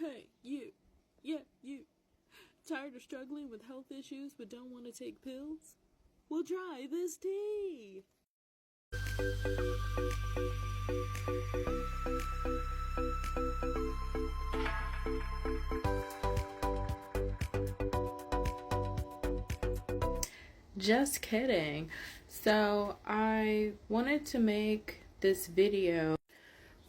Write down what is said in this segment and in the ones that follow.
Hey, you. Yeah, you. Tired of struggling with health issues but don't want to take pills? Well, try this tea. Just kidding. So, I wanted to make this video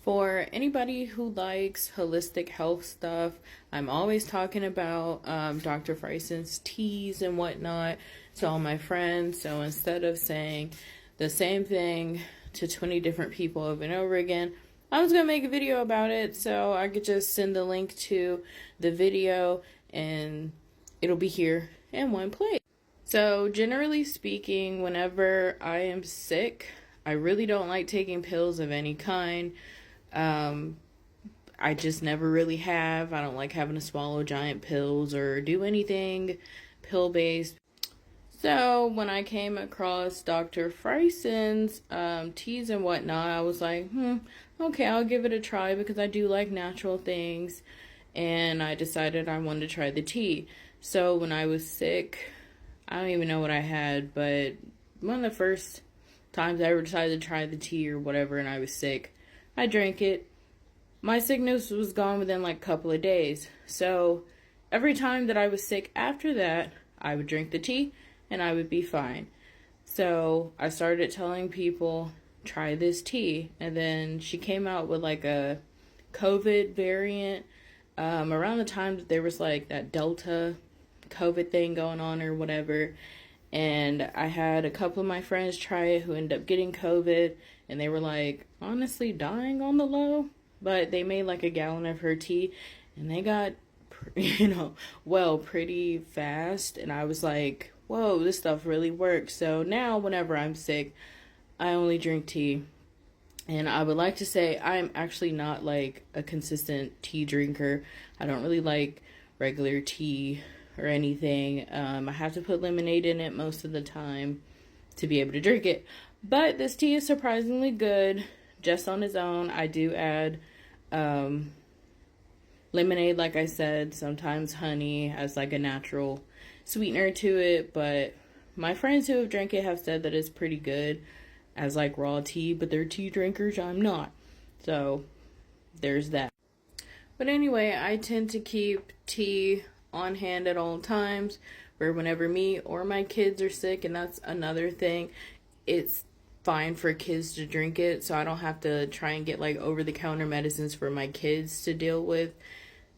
for anybody who likes holistic health stuff. I'm always talking about Dr. Fryson's teas and whatnot to all my friends. So instead of saying the same thing to 20 different people over and over again, I was going to make a video about it so I could just send the link to the video and it'll be here in one place. So generally speaking, whenever I am sick, I really don't like taking pills of any kind. I just never really have. I don't like having to swallow giant pills or do anything pill-based. So when I came across Dr. Fryson's teas and whatnot, I was like, okay, I'll give it a try because I do like natural things. And I decided I wanted to try the tea. So when I was sick, I don't even know what I had, but one of the first times I ever decided to try the tea or whatever and I was sick, I drank it. My sickness was gone within like a couple of days. So every time that I was sick after that, I would drink the tea and I would be fine. So I started telling people, try this tea. And then she came out with like a COVID variant around the time that there was like that Delta COVID thing going on or whatever. And I had a couple of my friends try it who ended up getting COVID, and they were like honestly dying on the low, but they made like a gallon of her tea and they got pretty fast. And I was like, whoa, this stuff really works. So now whenever I'm sick, I only drink tea. And I would like to say I'm actually not like a consistent tea drinker. I don't really like regular tea or anything. I have to put lemonade in it most of the time to be able to drink it. But this tea is surprisingly good just on its own. I do add lemonade, like I said, sometimes honey as like a natural sweetener to it. But my friends who have drank it have said that it's pretty good as like raw tea, but they're tea drinkers. I'm not. So there's that. But anyway, I tend to keep tea on hand at all times, where whenever me or my kids are sick, and that's another thing, it's fine for kids to drink it, so I don't have to try and get like over-the-counter medicines for my kids to deal with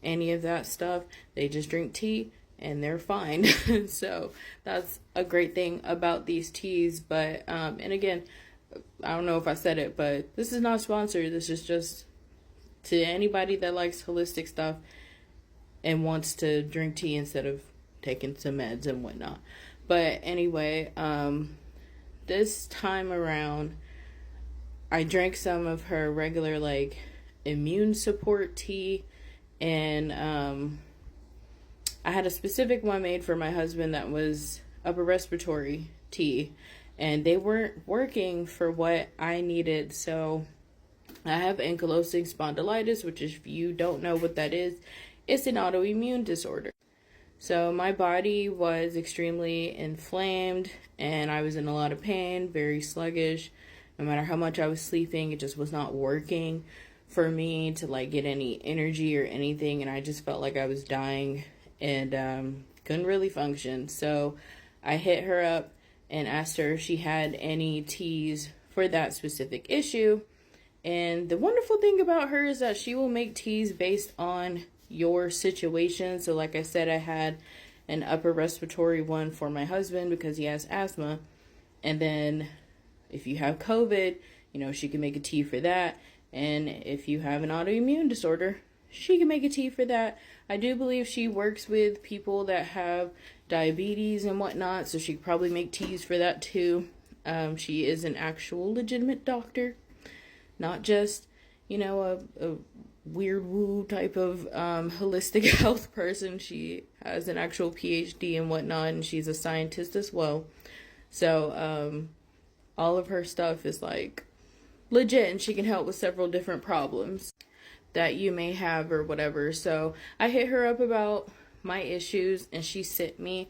any of that stuff. They just drink tea and they're fine. So that's a great thing about these teas. But and again, I don't know if I said it, but this is not sponsored. This is just to anybody that likes holistic stuff and wants to drink tea instead of taking some meds and whatnot. But anyway, this time around, I drank some of her regular like immune support tea, and I had a specific one made for my husband that was upper respiratory tea, and they weren't working for what I needed. So I have ankylosing spondylitis, which if you don't know what that is, it's an autoimmune disorder. So my body was extremely inflamed and I was in a lot of pain, very sluggish. No matter how much I was sleeping, it just was not working for me to like get any energy or anything. And I just felt like I was dying and couldn't really function. So I hit her up and asked her if she had any teas for that specific issue. And the wonderful thing about her is that she will make teas based on your situation. So like I said, I had an upper respiratory one for my husband because he has asthma. And then if you have COVID, she can make a tea for that. And if you have an autoimmune disorder, she can make a tea for that. I do believe she works with people that have diabetes and whatnot, so she could probably make teas for that too. She is an actual legitimate doctor, not just, a weird woo type of holistic health person. She has an actual PhD and whatnot, and she's a scientist as well. So all of her stuff is like legit, and she can help with several different problems. that you may have or whatever. So I hit her up about my issues, and she sent me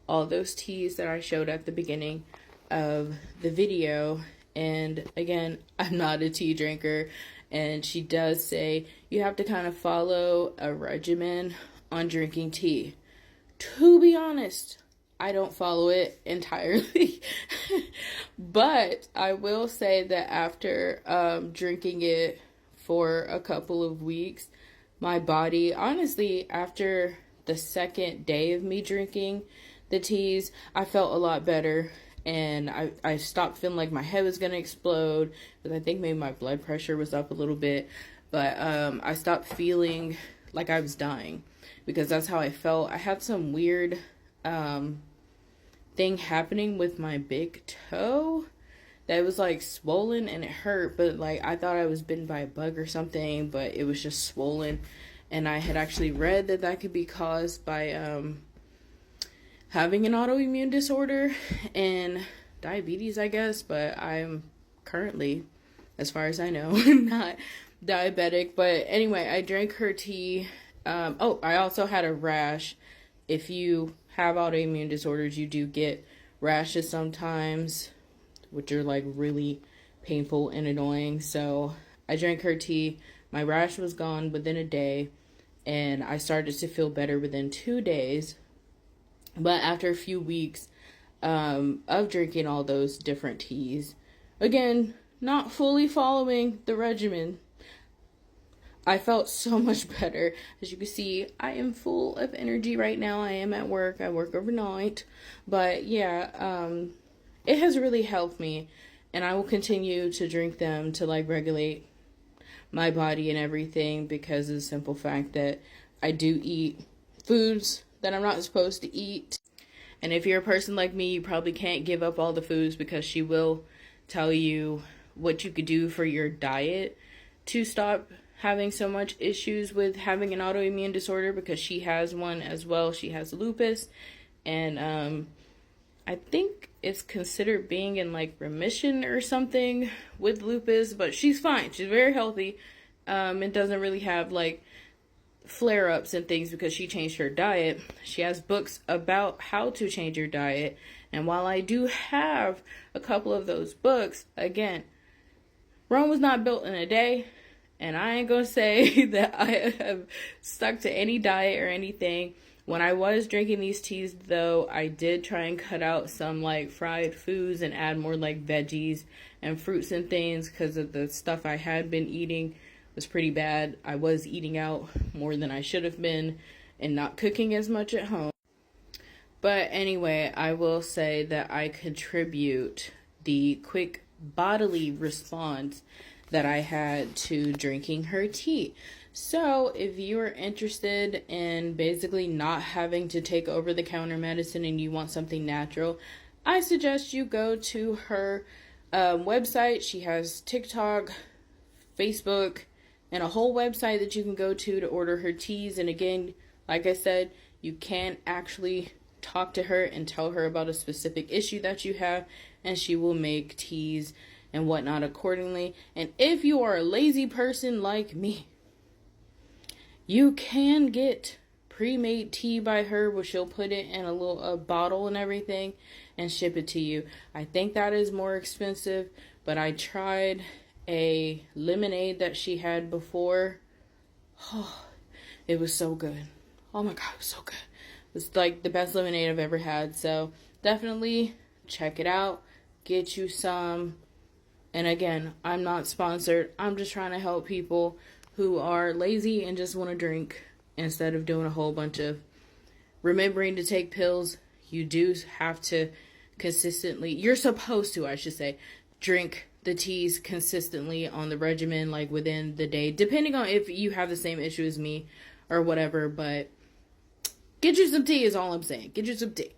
all those teas that I showed at the beginning of the video. And again, I'm not a tea drinker, and she does say you have to kind of follow a regimen on drinking tea. To be honest, I don't follow it entirely. But I will say that after drinking it for a couple of weeks, my body, honestly, after the second day of me drinking the teas, I felt a lot better. And I stopped feeling like my head was going to explode, because I think maybe my blood pressure was up a little bit. But I stopped feeling like I was dying, because that's how I felt. I had some weird thing happening with my big toe that was like swollen and it hurt, but like I thought I was bitten by a bug or something, but it was just swollen. And I had actually read that that could be caused by having an autoimmune disorder and diabetes, I guess. But I'm currently, as far as I know, not diabetic. But anyway, I drank her tea. I also had a rash. If you have autoimmune disorders, you do get rashes sometimes, which are like really painful and annoying. So I drank her tea. My rash was gone within a day, and I started to feel better within 2 days. But after a few weeks of drinking all those different teas, again, not fully following the regimen, I felt so much better. As you can see, I am full of energy right now. I am at work. I work overnight. But yeah, it has really helped me. And I will continue to drink them to like regulate my body and everything, because of the simple fact that I do eat foods that I'm not supposed to eat. And if you're a person like me, you probably can't give up all the foods, because she will tell you what you could do for your diet to stop having so much issues with having an autoimmune disorder, because she has one as well. She has lupus, and I think it's considered being in like remission or something with lupus, but she's fine. She's very healthy. It doesn't really have like flare-ups and things because she changed her diet. She has books about how to change your diet, and while I do have a couple of those books, again, Rome was not built in a day. And I ain't gonna say that I have stuck to any diet or anything. When I was drinking these teas, though, I did try and cut out some like fried foods and add more like veggies and fruits and things, because of the stuff I had been eating was pretty bad. I was eating out more than I should have been and not cooking as much at home. But anyway, I will say that I contribute the quick bodily response that I had to drinking her tea. So if you are interested in basically not having to take over-the-counter medicine and you want something natural, I suggest you go to her website. She has TikTok, Facebook, and a whole website that you can go to order her teas. And again, like I said, you can actually talk to her and tell her about a specific issue that you have, and she will make teas and whatnot accordingly. And if you are a lazy person like me, you can get pre-made tea by her, where she'll put it in a bottle and everything and ship it to you. I think that is more expensive, but I tried a lemonade that she had before. Oh, it was so good. Oh my god, it was so good. It was like the best lemonade I've ever had. So definitely check it out. Get you some. And again, I'm not sponsored. I'm just trying to help people who are lazy and just want to drink instead of doing a whole bunch of remembering to take pills. You do have to consistently, you're supposed to, I should say, drink the teas consistently on the regimen, like within the day, depending on if you have the same issue as me or whatever. But get you some tea is all I'm saying. Get you some tea.